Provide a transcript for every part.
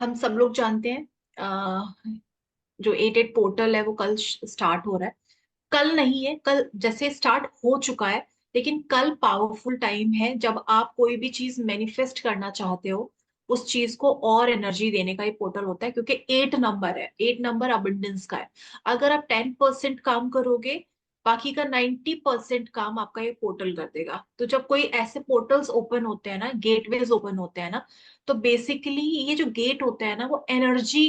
हम सब लोग जानते हैं जो 88 पोर्टल है वो कल स्टार्ट हो रहा है। कल नहीं है, कल जैसे स्टार्ट हो चुका है। लेकिन कल पावरफुल टाइम है जब आप कोई भी चीज मैनिफेस्ट करना चाहते हो, उस चीज को और एनर्जी देने का ये पोर्टल होता है, क्योंकि 8 नंबर है, 8 नंबर अबंडेंस का है। अगर आप 10% काम करोगे, बाकी का 90% काम आपका ये पोर्टल कर देगा। तो जब कोई ऐसे पोर्टल्स ओपन होते हैं ना, गेटवेज ओपन होते हैं ना, तो बेसिकली ये जो गेट होता है ना, वो एनर्जी,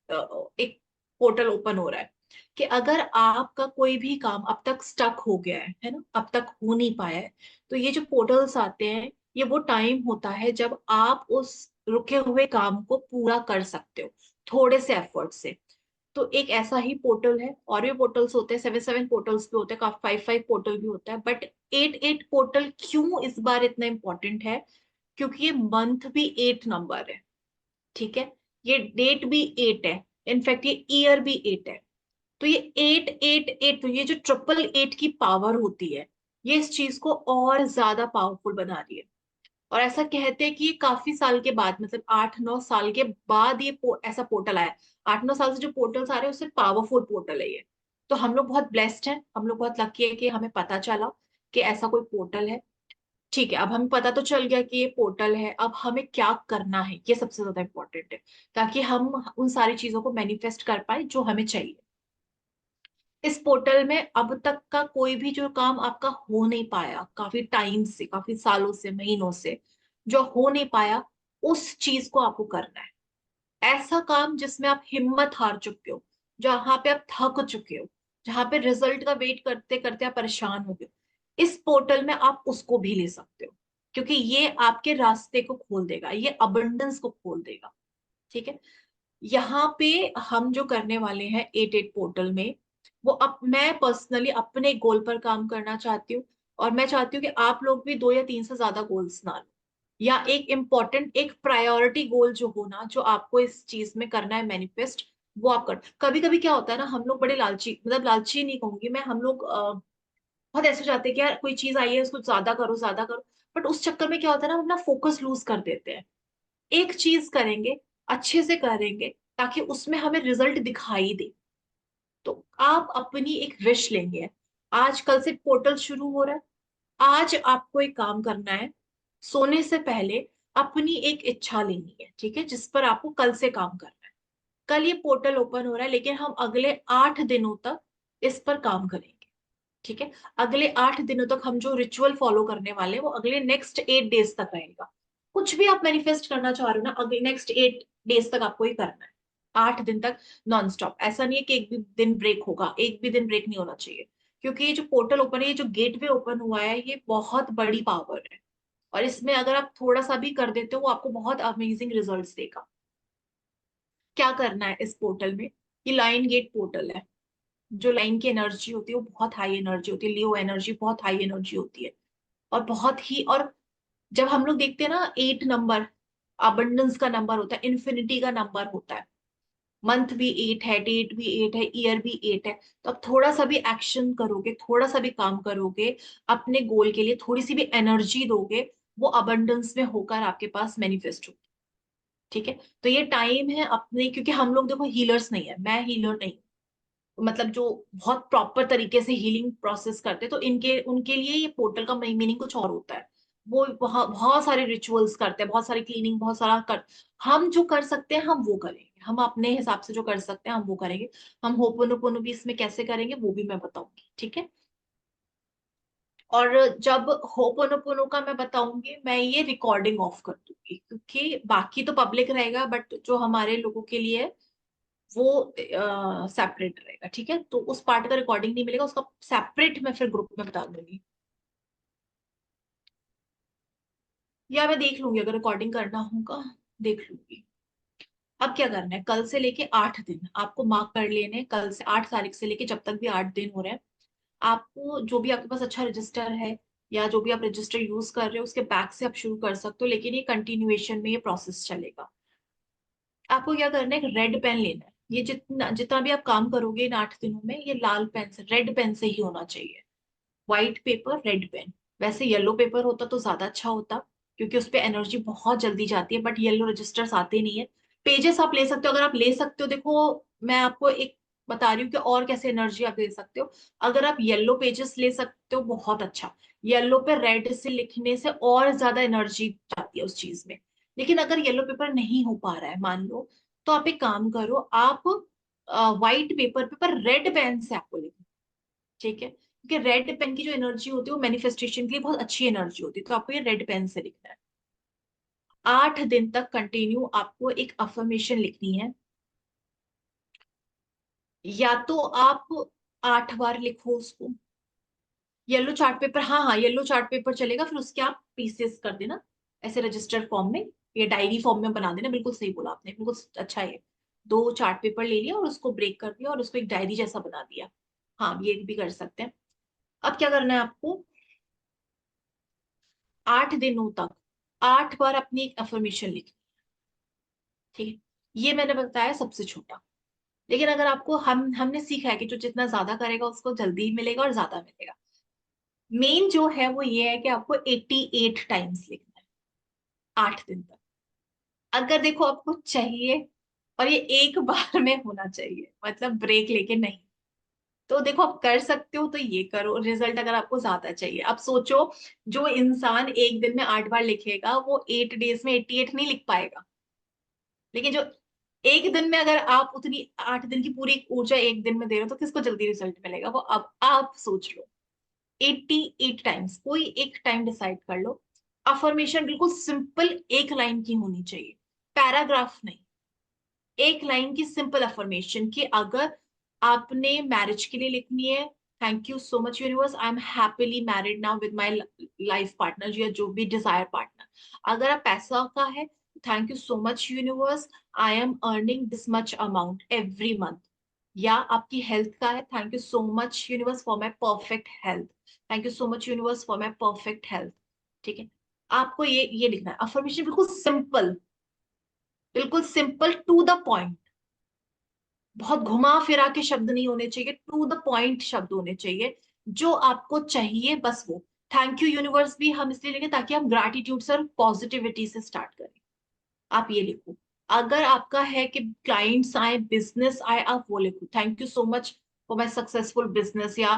एक पोर्टल ओपन हो रहा है कि अगर आपका कोई भी काम अब तक स्टक हो गया है ना, अब तक हो नहीं पाया है, तो ये जो पोर्टल्स आते हैं, ये वो टाइम होता है जब आप उस रुके हुए काम को पूरा कर सकते हो, थोड़े से एफर्ट से। तो एक ऐसा ही पोर्टल है, और भी पोर्टल्स होते हैं, 7 7 पोर्टल्स भी होते हैं, काफी 5 5 पोर्टल भी होता है, बट 8 8 पोर्टल क्यों इस बार इतना इंपॉर्टेंट है? क्योंकि ये मंथ भी 8 नंबर है, ठीक है, ये डेट भी 8 है, इनफैक्ट ये ईयर भी 8 है। तो ये 8 8 8, तो ये जो 888 की पावर होती है, ये इस चीज को और ज्यादा पावरफुल बना रही है। और ऐसा कहते हैं कि ये काफी साल के बाद, मतलब 8 9 साल के बाद ये ऐसा पोर्टल आया। 8 9 साल से जो पोर्टल्स आ रहे हैं, उससे पावरफुल पोर्टल है ये। तो हम लोग बहुत ब्लेस्ड हैं, हम लोग बहुत लकी है कि हमें पता चला कि ऐसा कोई पोर्टल है। ठीक है, अब हमें पता तो चल गया कि ये पोर्टल है, अब हमें क्या करना है ये सबसे ज्यादा इंपॉर्टेंट है, ताकि हम उन सारी चीजों को मैनिफेस्ट कर पाए जो हमें चाहिए। इस पोर्टल में अब तक का कोई भी जो काम आपका हो नहीं पाया, काफी टाइम से, काफी सालों से, महीनों से जो हो नहीं पाया, उस चीज को आपको करना है। ऐसा काम जिसमें आप हिम्मत हार चुके हो, जहां पे आप थक चुके हो, जहां पे रिजल्ट का वेट करते करते आप परेशान हो गए हो, इस पोर्टल में आप उसको भी ले सकते हो। क्योंकि ये आपके रास्ते को खोल देगा, ये अबंडेंस को खोल देगा। ठीक है, यहाँ पे हम जो करने वाले हैं 88 पोर्टल में, वो अब मैं पर्सनली अपने गोल पर काम करना चाहती हूँ। और मैं चाहती हूँ कि आप लोग भी 2 या 3 से ज्यादा गोल्स ना लो, या एक इम्पोर्टेंट, एक प्रायोरिटी गोल जो हो ना, जो आपको इस चीज में करना है मैनिफेस्ट, वो आप कर। कभी कभी क्या होता है ना, हम लोग बड़े लालची, मतलब लालची नहीं कहूंगी मैं, हम लोग बहुत ऐसे जाते हैं कि यार कोई चीज आई है, उसको ज्यादा करो ज्यादा करो। बट उस चक्कर में क्या होता है ना, हम अपना फोकस लूज कर देते हैं। एक चीज करेंगे, अच्छे से करेंगे, ताकि उसमें हमें रिजल्ट दिखाई दे। तो आप अपनी एक विश लेंगे। आज कल से पोर्टल शुरू हो रहा है। आज आपको एक काम करना है, सोने से पहले अपनी एक इच्छा लेनी है, ठीक है, जिस पर आपको कल से काम करना है। कल ये पोर्टल ओपन हो रहा है, लेकिन हम अगले 8 दिनों तक इस पर काम करेंगे। ठीक है, अगले 8 दिनों तक हम जो रिचुअल फॉलो करने वाले हैं, वो अगले नेक्स्ट 8 डेज तक रहेगा। कुछ भी आप मैनिफेस्ट करना चाह रहे हो ना, अगले नेक्स्ट 8 डेज तक आपको ही करना है। 8 दिन तक नॉन स्टॉप। ऐसा नहीं है कि एक भी दिन ब्रेक होगा, एक भी दिन ब्रेक नहीं होना चाहिए। क्योंकि ये जो पोर्टल ओपन है, ये जो गेटवे ओपन हुआ है, ये बहुत बड़ी पावर है। और इसमें अगर आप थोड़ा सा भी कर देते हो, वो आपको बहुत अमेजिंग रिजल्ट्स देगा। क्या करना है इस पोर्टल में? ये लाइन गेट पोर्टल है। जो लाइन की एनर्जी होती है, वो बहुत हाई एनर्जी होती है, लियो एनर्जी बहुत हाई एनर्जी होती है। और बहुत ही, और जब हम लोग देखते हैं ना, 8 नंबर अबंडेंस का नंबर होता है, इन्फिनिटी का नंबर होता है। मंथ भी 8 है, डेट भी 8 है, ईयर भी 8 है। तो आप थोड़ा सा भी एक्शन करोगे, थोड़ा सा भी काम करोगे, अपने गोल के लिए थोड़ी सी भी एनर्जी दोगे, वो अबंडेंस में होकर आपके पास मैनिफेस्ट होगी। ठीक है, तो ये टाइम है अपने, क्योंकि हम लोग देखो हीलर्स नहीं है, मैं हीलर नहीं, मतलब जो बहुत प्रॉपर तरीके से हीलिंग प्रोसेस करते हैं, तो इनके उनके लिए ये पोर्टल का मीनिंग कुछ और होता है। वो बहुत बहुत सारे रिचुअल्स करते हैं, बहुत सारी क्लीनिंग, बहुत सारा कर। हम जो कर सकते हैं हम वो करेंगे, हम अपने हिसाब से जो कर सकते हैं हम वो करेंगे। हम होपोनोपोनो भी इसमें कैसे करेंगे वो भी मैं बताऊंगी, ठीक है। और जब होपोनोपोनो का मैं बताऊंगी, मैं ये रिकॉर्डिंग ऑफ कर दूंगी, क्योंकि बाकी तो पब्लिक रहेगा, बट जो हमारे लोगों के लिए है, वो सेपरेट रहेगा। ठीक है, तो उस पार्ट का रिकॉर्डिंग नहीं मिलेगा, उसका सेपरेट मैं फिर ग्रुप में बता दूंगी। या मैं देख लूंगी, अगर रिकॉर्डिंग करना होगा देख लूंगी। अब क्या करना है, कल से लेके 8 दिन आपको मार्क कर लेने, कल से 8 तारीख से लेके जब तक भी 8 दिन हो रहे हैं, आपको जो भी आपके पास अच्छा रजिस्टर है, या जो भी आप रजिस्टर यूज कर रहे हो, उसके बैक से आप शुरू कर सकते हो, लेकिन ये कंटिन्यूएशन में ये प्रोसेस चलेगा। आपको क्या करना है, एक रेड पेन लेना है। ये जितना जितना भी आप काम करोगे इन 8 दिनों में, ये लाल पेन से, रेड पेन से ही होना चाहिए। White paper, red pen. वैसे येलो पेपर होता तो ज्यादा अच्छा होता, क्योंकि उस पे एनर्जी बहुत जल्दी जाती है, बट येलो रजिस्टर्स आते नहीं है। पेजेस आप ले सकते हो, अगर आप ले सकते हो, देखो मैं आपको एक बता रही हूँ कि और कैसे एनर्जी आप ले सकते हो। अगर आप येलो पेजेस ले सकते हो बहुत अच्छा, येलो पे रेड से लिखने से और ज्यादा एनर्जी जाती है उस चीज में। लेकिन अगर येलो पेपर नहीं हो पा रहा है मान लो, तो आप एक काम करो, आप व्हाइट पेपर पे पर रेड पेन से आपको लिखना, ठीक है, क्योंकि रेड पेन की जो एनर्जी होती है वो मैनिफेस्टेशन के लिए बहुत अच्छी एनर्जी होती है, तो आपको ये रेड पेन से लिखना है। 8 दिन तक कंटिन्यू आपको एक अफर्मेशन लिखनी है। या तो आप 8 बार लिखो उसको, येलो चार्ट पेपर, हाँ हाँ येलो चार्ट पेपर चलेगा, फिर उसके आप पीसेस कर देना ऐसे रजिस्टर फॉर्म में या डायरी फॉर्म में बना देना। बिल्कुल सही बोला आपने, बिल्कुल अच्छा है। 2 चार्ट पेपर ले लिया और उसको ब्रेक कर दिया और उसको एक डायरी जैसा बना दिया। हाँ ये भी कर सकते हैं। अब क्या करना है आपको, 8 दिनों तक 8 बार अपनी एक अफर्मेशन लिखनी, ठीक है। ये मैंने बताया सबसे छोटा। लेकिन अगर आपको हमने सीखा है कि जो जितना ज्यादा करेगा उसको जल्दी मिलेगा और ज्यादा मिलेगा। मेन जो है वो ये है कि आपको 88 टाइम्स लिखना है 8 दिन तक। अगर देखो आपको चाहिए, और ये एक बार में होना चाहिए, मतलब ब्रेक लेके नहीं, तो देखो आप कर सकते हो तो ये करो। रिजल्ट अगर आपको ज्यादा चाहिए, आप सोचो, जो इंसान एक दिन में 8 बार लिखेगा वो 8 डेज में 88 नहीं लिख पाएगा। लेकिन जो एक दिन में, अगर आप उतनी 8 दिन की पूरी ऊर्जा एक दिन में दे रहे हो, तो किसको जल्दी रिजल्ट मिलेगा, वो अब आप सोच लो। 88 टाइम्स, कोई एक टाइम डिसाइड कर लो। अफर्मेशन बिल्कुल सिंपल, एक लाइन की होनी चाहिए, पैराग्राफ नहीं। एक लाइन की सिंपल अफर्मेशन कि अगर आपने मैरिज के लिए लिखनी है, thank you so much universe, I am happily married now with my life partner, या जो भी डिजायर पार्टनर। अगर आप पैसा का है, thank you so much universe, I am earning this much amount every month. या आपकी हेल्थ का है, thank you so much universe for my perfect health, thank you so much universe for my perfect health. ठीक है, आपको ये लिखना है अफर्मेशन, बिल्कुल सिंपल, बिल्कुल सिंपल टू द पॉइंट। बहुत घुमा फिरा के शब्द नहीं होने चाहिए, टू द पॉइंट शब्द होने चाहिए। जो आपको चाहिए बस वो। थैंक यू यूनिवर्स भी हम इसलिए लिखे ताकि हम ग्रैटिट्यूड से और पॉजिटिविटी से स्टार्ट करें। आप ये लिखो। अगर आपका है कि क्लाइंट्स आए, बिजनेस आए, आप वो लिखो, thank you so much for my successful business, या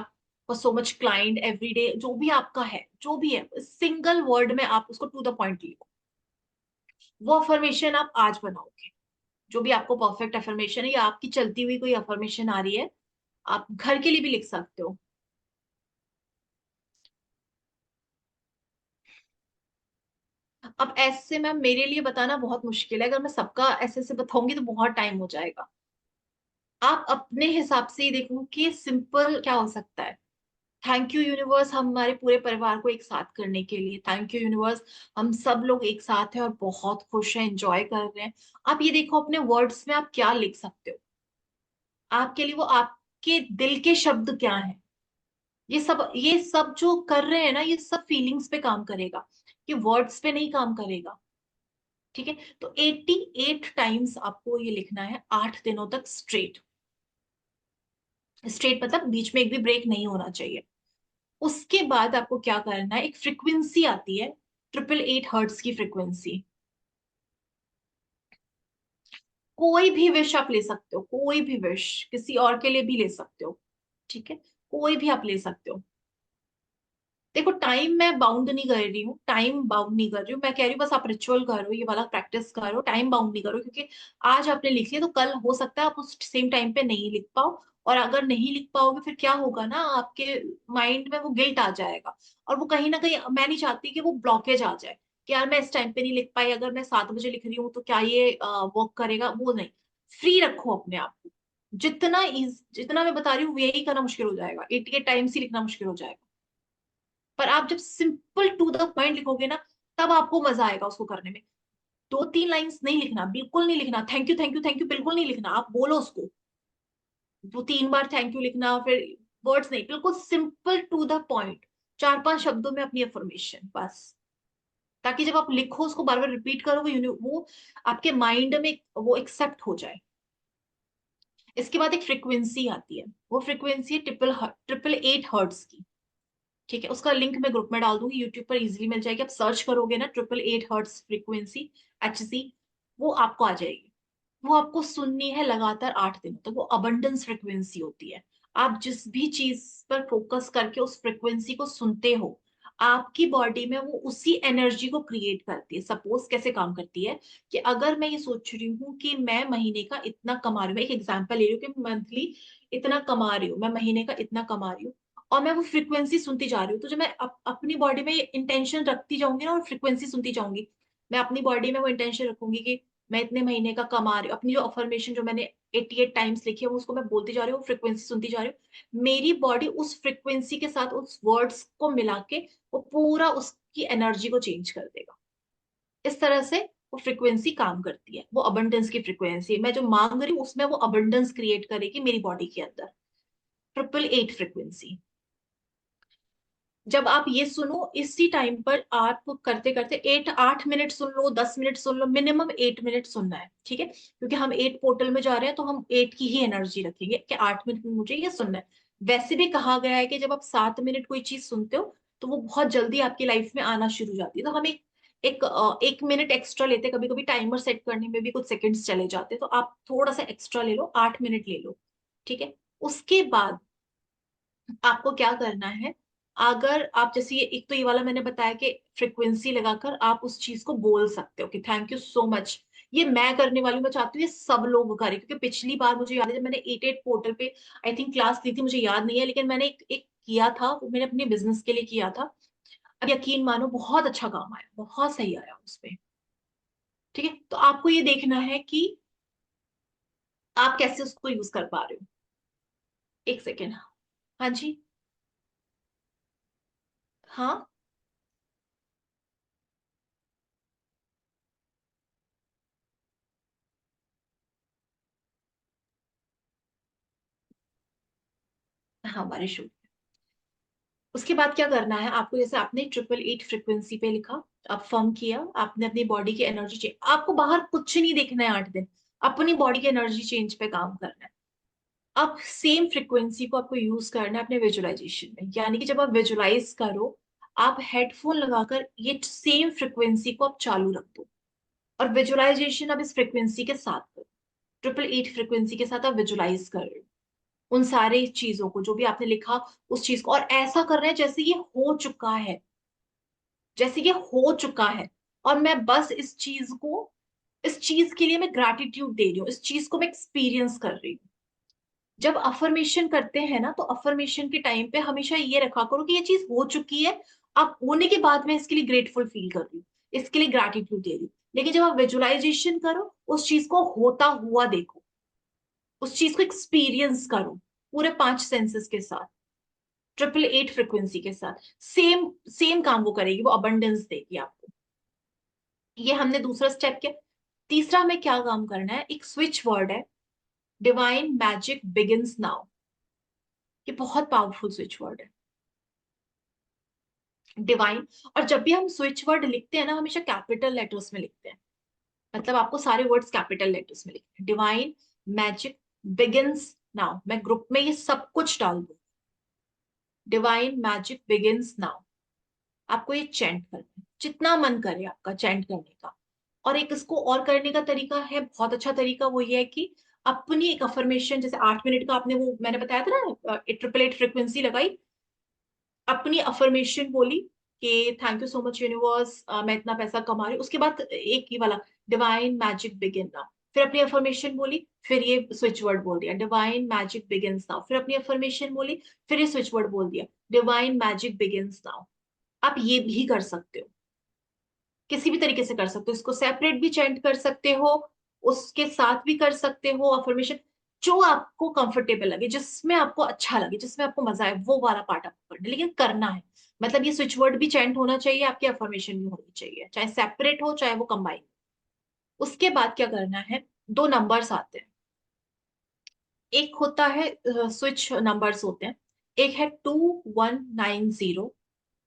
for so much client every day, जो भी आपका है, जो भी है, सिंगल वर्ड में आप उसको टू द पॉइंट लिखो। वो अफर्मेशन आप आज बनाओगे, जो भी आपको परफेक्ट अफर्मेशन है, या आपकी चलती हुई कोई अफर्मेशन आ रही है, आप घर के लिए भी लिख सकते हो। अब ऐसे मैम मेरे लिए बताना बहुत मुश्किल है, अगर मैं सबका ऐसे से बताऊंगी तो बहुत टाइम हो जाएगा। आप अपने हिसाब से ही देखो कि सिंपल क्या हो सकता है। थैंक यू यूनिवर्स हमारे पूरे परिवार को एक साथ करने के लिए, थैंक यू यूनिवर्स हम सब लोग एक साथ हैं और बहुत खुश हैं, एंजॉय कर रहे हैं। आप ये देखो अपने वर्ड्स में आप क्या लिख सकते हो, आपके लिए वो आपके दिल के शब्द क्या हैं। ये सब जो कर रहे हैं ना, ये सब फीलिंग्स पे काम करेगा, ये वर्ड्स पे नहीं काम करेगा। ठीक है, तो 88 टाइम्स आपको ये लिखना है 8 दिनों तक स्ट्रेट। स्ट्रेट मतलब बीच में एक भी ब्रेक नहीं होना चाहिए। उसके बाद आपको क्या करना है, एक फ्रीक्वेंसी आती है, 888 हर्ट्स की फ्रीक्वेंसी। कोई भी विश आप ले सकते हो, कोई भी विश, किसी और के लिए भी ले सकते हो। ठीक है, कोई भी आप ले सकते हो। देखो टाइम मैं बाउंड नहीं कर रही हूँ, टाइम बाउंड नहीं कर रही हूँ, मैं कह रही हूँ बस आप रिचुअल करो, ये वाला प्रैक्टिस करो, टाइम बाउंड नहीं करो, क्योंकि आज आपने लिख लिया तो कल हो सकता है आप उस सेम टाइम पे नहीं लिख पाओ। और अगर नहीं लिख पाओगे फिर क्या होगा ना, आपके माइंड में वो गिल्ट आ जाएगा। और वो कहीं ना कहीं मैं नहीं चाहती कि वो ब्लॉकेज आ जाए कि यार मैं इस टाइम पे नहीं लिख पाई, अगर मैं 7 बजे लिख रही हूँ तो क्या ये वर्क करेगा, वो नहीं। फ्री रखो अपने आप को। जितना मैं बता रही हूँ यही करना मुश्किल हो जाएगा, 88 टाइम्स ही लिखना मुश्किल हो जाएगा। पर आप जब सिंपल टू द पॉइंट लिखोगे ना, तब आपको मजा आएगा उसको करने में। 2-3 लाइंस नहीं लिखना, बिल्कुल नहीं लिखना, thank you thank you thank you बिल्कुल नहीं लिखना, आप बोलो उसको 2-3 बार थैंक यू लिखना, फिर वर्ड्स नहीं, बिल्कुल सिंपल टू द पॉइंट, 4-5 शब्दों में अपनी अफर्मेशन बस। ताकि जब आप लिखो उसको बार बार रिपीट करो, वो आपके माइंड में वो एक्सेप्ट हो जाए। इसके बाद एक फ्रीक्वेंसी आती है, वो फ्रीक्वेंसी है 888 हर्ट्स की। ठीक है, उसका लिंक मैं ग्रुप में डाल दूंगी, यूट्यूब पर इजीली मिल जाएगी, आप सर्च करोगे ना 888 हर्ट्स फ्रीक्वेंसी, HC, वो आपको आ जाएगी। वो आपको सुननी है लगातार 8 दिनों तक। वो अबंडेंस फ्रिक्वेंसी होती है। आप जिस भी चीज पर फोकस करके उस फ्रिक्वेंसी को सुनते हो, आपकी बॉडी में वो उसी एनर्जी को क्रिएट करती है। सपोज कैसे काम करती है, कि अगर मैं ये सोच रही हूँ कि मैं महीने का इतना कमा रही हूँ, एक एग्जांपल ले रही हूँ कि मंथली इतना कमा रही हूँ, मैं महीने का इतना कमा रही हूँ, और मैं वो फ्रिक्वेंसी सुनती जा रही हूँ, तो जब मैं अपनी बॉडी में इंटेंशन रखती जाऊंगी ना और फ्रिक्वेंसी सुनती जाऊंगी, मैं अपनी बॉडी में वो इंटेंशन रखूंगी कि मैं इतने महीने का कमा रही हूँ, अपनी जो अफर्मेशन जो मैंने 88 टाइम्स लिखी है वो उसको मैं बोलती जा रही हूँ, फ्रिक्वेंसी सुनती जा रही हूँ, मेरी बॉडी उस फ्रिक्वेंसी के साथ उस वर्ड्स को मिला के वो पूरा उसकी एनर्जी को चेंज कर देगा। इस तरह से वो फ्रिक्वेंसी काम करती है। वो अबंडेंस की फ्रिक्वेंसी है, मैं जो मांग रही हूँ उसमें वो अबंडेंस क्रिएट करेगी मेरी बॉडी के अंदर। 888 फ्रिक्वेंसी। जब आप ये सुनो, इसी टाइम पर आप करते करते 8 मिनट सुन लो, 10 मिनट सुन लो, मिनिमम 8 मिनट सुनना है, ठीक है, क्योंकि हम 8 पोर्टल में जा रहे हैं तो हम 8 की ही एनर्जी रखेंगे कि 8 मिनट में मुझे ये सुनना है। वैसे भी कहा गया है कि जब आप 7 मिनट कोई चीज सुनते हो तो वो बहुत जल्दी आपकी लाइफ में आना शुरू हो जाती है। तो हम एक मिनट एक्स्ट्रा लेते हैं, कभी कभी टाइमर सेट करने में भी कुछ सेकंड्स चले जाते हैं, तो आप थोड़ा सा एक्स्ट्रा ले लो, 8 मिनट ले लो, ठीक है। उसके बाद आपको क्या करना है, अगर आप जैसे ये एक तो ये वाला मैंने बताया कि फ्रिक्वेंसी लगाकर आप उस चीज को बोल सकते हो कि थैंक यू सो मच। ये मैं करने वाली हूँ, मैं चाहती हूँ ये सब लोग करें, क्योंकि पिछली बार मुझे याद है जब मैंने 88 पोर्टल पे आई थिंक क्लास ली थी, मुझे याद नहीं है, लेकिन मैंने एक किया था, वो मैंने अपने बिजनेस के लिए किया था। अब यकीन मानो बहुत अच्छा काम आया, बहुत सही आया उसमें। ठीक है, तो आपको ये देखना है कि आप कैसे उसको यूज कर पा रहे हो। एक सेकेंड। हाँ जी। हाँ हाँ, बारिश हुई। उसके बाद क्या करना है आपको, जैसे आपने 888 फ्रिक्वेंसी पे लिखा, आप फर्म किया, आपने अपनी बॉडी की एनर्जी चेंज, आपको बाहर कुछ नहीं देखना है 8 दिन, अपनी बॉडी की एनर्जी चेंज पे काम करना है। अब सेम फ्रिक्वेंसी को आपको यूज करना है अपने विजुअलाइजेशन में, यानी कि जब आप विजुअलाइज करो, आप हेडफोन लगाकर ये सेम फ्रिक्वेंसी को आप चालू रख दो, और विजुअलाइजेशन अब इस फ्रिक्वेंसी के साथ करो। 888 फ्रिक्वेंसी के साथ आप विजुअलाइज कर रहे हो उन सारे चीजों को जो भी आपने लिखा, उस चीज को, और ऐसा कर रहे हैं जैसे ये हो चुका है, जैसे ये हो चुका है, और मैं बस इस चीज के लिए मैं ग्रैटिट्यूड दे रही हूँ, इस चीज को मैं एक्सपीरियंस कर रही हूँ। जब अफर्मेशन करते हैं ना, तो अफर्मेशन के टाइम पे हमेशा ये रखा करो कि ये चीज हो चुकी है, अब होने के बाद मैं इसके लिए ग्रेटफुल फील कर रही हूँ, इसके लिए ग्रैटिट्यूड दे रही हूँ। लेकिन जब आप विजुअलाइजेशन करो, उस चीज को होता हुआ देखो, उस चीज को एक्सपीरियंस करो पूरे 5 सेंसेस के साथ, 888 फ्रिक्वेंसी के साथ। सेम सेम काम वो करेगी, वो अबंडेंस देगी आपको। ये हमने दूसरा स्टेप किया। तीसरा हमें क्या काम करना है, एक स्विच वर्ड है, डिवाइन मैजिक बिगिंस नाउ। ये बहुत पावरफुल स्विच वर्ड है, डिवाइन। और जब भी हम स्विच वर्ड लिखते हैं ना, हमेशा कैपिटल लेटर्स में लिखते हैं, मतलब आपको सारे वर्ड्स कैपिटल लेटर्स में लिखते हैं। डिवाइन मैजिक बिगिंस नाउ, मैं ग्रुप में ये सब कुछ डाल दूं, डिवाइन मैजिक बिगिंस नाउ। आपको ये चैंट करना है, जितना मन करे आपका चैंट करने का। और एक इसको और करने का तरीका है, बहुत अच्छा तरीका, वो ये है कि अपनी एक अफर्मेशन, जैसे 8 मिनट का आपने वो मैंने बताया था ना, 888 फ्रिक्वेंसी लगाई, अपनी अफर्मेशन बोली कि thank you so much universe, मैं इतना पैसा कमा रही हूँ, उसके बाद एक ही वाला डिवाइन मैजिक बिगिन नाउ, फिर अपनी अफर्मेशन बोली, फिर ये स्विच वर्ड बोल दिया डिवाइन मैजिक बिगिंस नाउ, फिर अपनी अफर्मेशन बोली, फिर ये स्विच वर्ड बोल दिया डिवाइन मैजिक बिगिंस नाउ। आप ये भी कर सकते हो, किसी भी तरीके से कर सकते हो, इसको सेपरेट भी चैंट कर सकते हो, उसके साथ भी कर सकते हो अफर्मेशन, जो आपको कंफर्टेबल लगे, जिसमें आपको अच्छा लगे, जिसमें आपको मजा आए, वो वाला पार्ट आपको करना है, लेकिन करना है। मतलब ये स्विच वर्ड भी चैंट होना चाहिए, आपकी अफर्मेशन भी होनी चाहिए, चाहे सेपरेट हो चाहे वो कंबाइन। उसके बाद क्या करना है, दो नंबर्स आते हैं, एक होता है स्विच नंबर्स होते हैं, एक है 2190।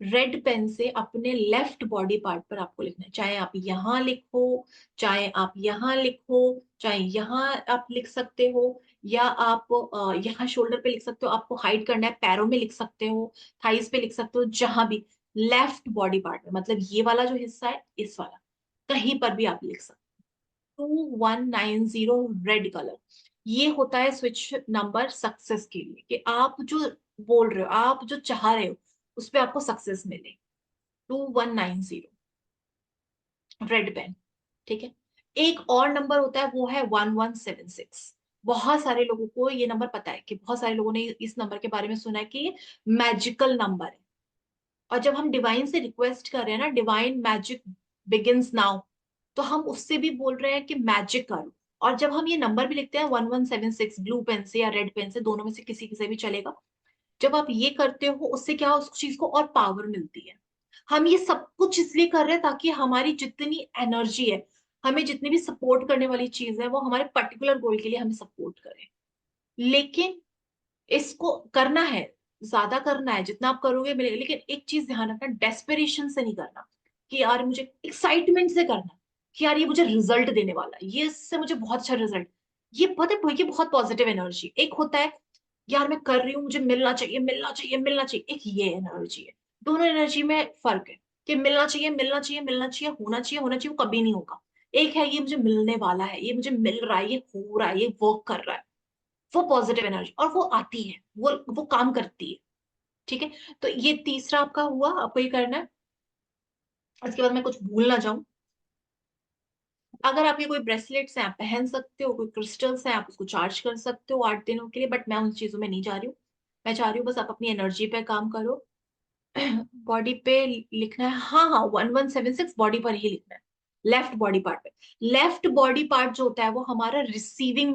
रेड पेन से अपने लेफ्ट बॉडी पार्ट पर आपको लिखना है, चाहे आप यहाँ लिखो, चाहे आप यहाँ लिखो, चाहे यहाँ आप लिख सकते हो, या आप यहाँ शोल्डर पे लिख सकते हो, आपको हाइड करना है पैरों में लिख सकते हो, थाइस पे लिख सकते हो, जहां भी लेफ्ट बॉडी पार्ट में, मतलब ये वाला जो हिस्सा है, इस वाला कहीं पर भी आप लिख सकते हो। 2190 रेड कलर, ये होता है स्विच नंबर सक्सेस के लिए, कि आप जो बोल रहे हो, आप जो चाह रहे हो, उस पे आपको सक्सेस मिले। 2190 रेड पेन। ठीक है। एक और नंबर होता है, वो है 1176। बहुत सारे लोगों को ये नंबर पता है, कि बहुत सारे लोगों ने इस नंबर के बारे में सुना है कि ये मैजिकल नंबर है। और जब हम डिवाइन से रिक्वेस्ट कर रहे हैं ना, डिवाइन मैजिक बिगिंस नाउ, तो हम उससे भी बोल रहे हैं कि मैजिक करो। और जब हम ये नंबर भी लिखते हैं 1176 ब्लू पेन से या रेड पेन से, दोनों में से किसी से भी चलेगा, जब आप ये करते हो, उससे क्या, उस चीज को और पावर मिलती है। हम ये सब कुछ इसलिए कर रहे हैं ताकि हमारी जितनी एनर्जी है, हमें जितनी भी सपोर्ट करने वाली चीज है, वो हमारे पर्टिकुलर गोल के लिए हमें सपोर्ट करे। लेकिन इसको करना है, ज्यादा करना है, जितना आप करोगे मिलेगा, लेकिन एक चीज ध्यान रखना, डेस्परेशन से नहीं करना, कि यार मुझे एक्साइटमेंट से करना, कि यार ये मुझे रिजल्ट देने वाला है, ये इससे मुझे बहुत अच्छा रिजल्ट। ये पता है, ये बहुत पॉजिटिव एनर्जी। एक होता है, यार मैं कर रही हूँ, मुझे मिलना चाहिए, मिलना चाहिए, मिलना चाहिए, एक ये एनर्जी है। दोनों एनर्जी में फर्क है, कि मिलना चाहिए, मिलना चाहिए, मिलना चाहिए, होना चाहिए, होना चाहिए, वो कभी नहीं होगा। एक है, ये मुझे मिलने वाला है, ये मुझे मिल रहा है, ये हो रहा है, ये वर्क कर रहा है, वो पॉजिटिव एनर्जी, और वो आती है, वो काम करती है। ठीक है। तो ये तीसरा आपका हुआ, आपको ये करना है। इसके बाद मैं कुछ भूल ना जाऊं, अगर आपके कोई ब्रेसलेट्स हैं आप पहन सकते हो, कोई क्रिस्टल्स हैं आप उसको चार्ज कर सकते हो 8 दिनों के लिए, बट मैं उन चीजों में नहीं जा रही हूँ। मैं चाह रही हूँ बस आप अपनी एनर्जी पे काम करो। बॉडी पे लिखना है, हाँ हाँ, 1176 बॉडी पर ही लिखना है, लेफ्ट बॉडी पार्ट पे। लेफ्ट बॉडी पार्ट जो होता है वो हमारा रिसीविंग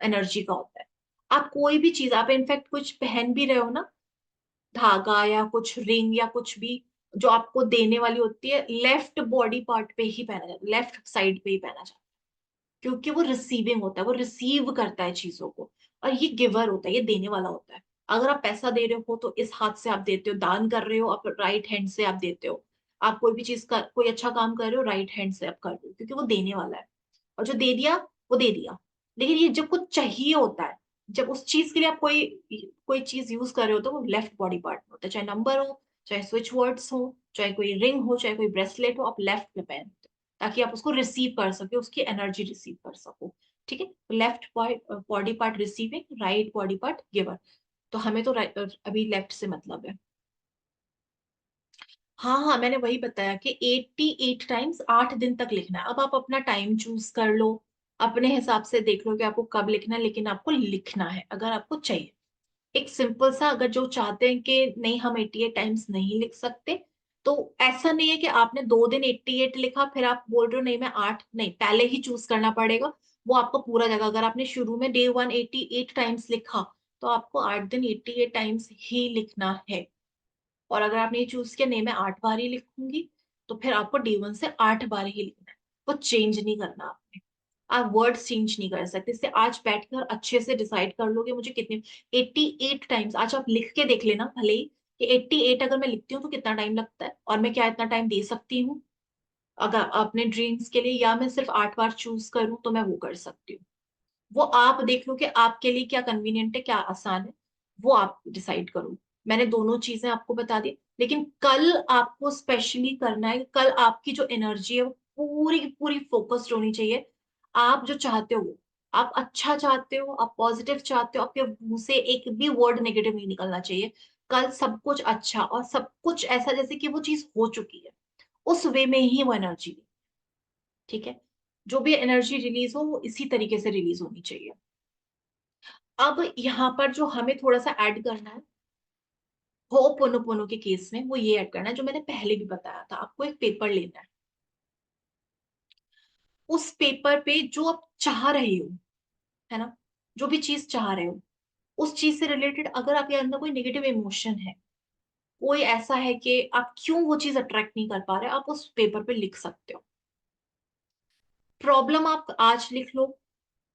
एनर्जी का होता है। आप कोई भी चीज, आप इनफैक्ट कुछ पहन भी रहे हो ना, धागा या कुछ रिंग या कुछ भी जो आपको देने वाली होती है, लेफ्ट बॉडी पार्ट पे ही पहना जाता है, लेफ्ट साइड पे ही पहना जाता है, क्योंकि वो रिसीविंग होता है, वो रिसीव करता है चीजों को। और ये गिवर होता है, ये देने वाला होता है। अगर आप पैसा दे रहे हो तो इस हाथ से आप देते हो, दान कर रहे हो आप राइट हैंड से आप देते हो। आप कोई भी चीज का कोई अच्छा काम कर रहे हो, राइट हैंड से आप कर रहे हो, क्योंकि वो देने वाला है। और जो दे दिया, वो दे दिया। लेकिन ये जब कुछ चाहिए होता है, जब उस चीज के लिए आप कोई कोई चीज यूज कर रहे हो, तो वो लेफ्ट बॉडी पार्ट में होता है, चाहे नंबर हो, चाहे स्विच वर्ड्स हो, चाहे कोई रिंग हो, चाहे कोई ब्रेसलेट हो, आप लेफ्ट में पहनते हो, ताकि आप उसको रिसीव कर सको, उसकी एनर्जी रिसीव कर सको। ठीक है। Left body part receiving, right body part giver. तो हमें तो अभी लेफ्ट से मतलब है। हाँ हाँ, मैंने वही बताया कि 88 टाइम्स 8 दिन तक लिखना है। अब आप अपना टाइम चूज कर लो, अपने हिसाब से देख लो कि आपको कब लिखना है, लेकिन आपको लिखना है अगर आपको चाहिए। एक सिंपल सा, अगर जो चाहते हैं कि नहीं हम 88 टाइम्स नहीं लिख सकते, तो ऐसा नहीं है कि आपने 2 दिन 88 लिखा, फिर आप बोल रहे हो नहीं मैं 8, नहीं, पहले ही चूज करना पड़ेगा। वो आपको पूरा जगह, अगर आपने शुरू में डे 1 88 टाइम्स लिखा, तो आपको 8 दिन 88 टाइम्स ही लिखना है। और अगर आपने ये चूज किया नहीं मैं 8 बार ही लिखूंगी, तो फिर आपको डे 1 से 8 बार ही लिखना है। वो चेंज नहीं करना आपने। आप वर्ड्स चेंज नहीं कर सकते। इससे आज बैठकर अच्छे से डिसाइड कर लोगे मुझे कितने 88 टाइम्स। आज आप लिख के देख लेना भले ही, कि 88 अगर मैं लिखती हूँ तो कितना टाइम लगता है, और मैं क्या इतना टाइम दे सकती हूँ अगर अपने ड्रीम्स के लिए, या मैं सिर्फ 8 बार चूज करूँ तो मैं वो कर सकती हूँ। वो आप देख लो कि आपके लिए क्या कन्वीनियंट है, क्या आसान है, वो आप डिसाइड करो। मैंने दोनों चीजें आपको बता दी, लेकिन कल आपको स्पेशली करना है। कल आपकी जो एनर्जी है वो पूरी की पूरी फोकस्ड होनी चाहिए। आप जो चाहते हो, आप अच्छा चाहते हो, आप पॉजिटिव चाहते हो, आपके मुंह से एक भी वर्ड नेगेटिव नहीं निकलना चाहिए। कल सब कुछ अच्छा और सब कुछ ऐसा जैसे कि वो चीज हो चुकी है, उस वे में ही वो एनर्जी। ठीक है। जो भी एनर्जी रिलीज हो वो इसी तरीके से रिलीज होनी चाहिए। अब यहाँ पर जो हमें थोड़ा सा ऐड करना है होपोनोपोनो के केस में, वो ये ऐड करना है जो मैंने पहले भी बताया था। आपको एक पेपर लेना है, उस पेपर पे जो आप चाह रहे हो, है ना, जो भी चीज चाह रहे हो, उस चीज से रिलेटेड अगर आपके अंदर कोई नेगेटिव इमोशन है, कोई ऐसा है कि आप क्यों वो चीज अट्रैक्ट नहीं कर पा रहे, आप उस पेपर पे लिख सकते हो। प्रॉब्लम आप आज लिख लो,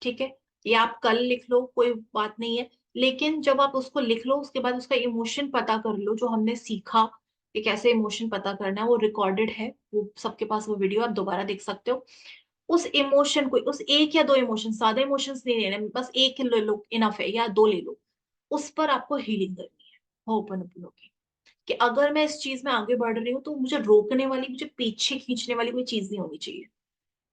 ठीक है, या आप कल लिख लो, कोई बात नहीं है। लेकिन जब आप उसको लिख लो, उसके बाद उसका इमोशन पता कर लो, जो हमने सीखा कि कैसे इमोशन पता करना है, वो रिकॉर्डेड है, वो सबके पास वो वीडियो आप दोबारा देख सकते हो। उस इमोशन को, उस एक या दो इमोशन, ज्यादा इमोशंस नहीं लेने, बस एक ले लो इनफ है, या दो ले लो, उस पर आपको हीलिंग करनी है होपनोपोनो की। कि अगर मैं इस चीज में आगे बढ़ रही हूँ तो मुझे रोकने वाली, मुझे पीछे खींचने वाली कोई चीज नहीं होनी चाहिए।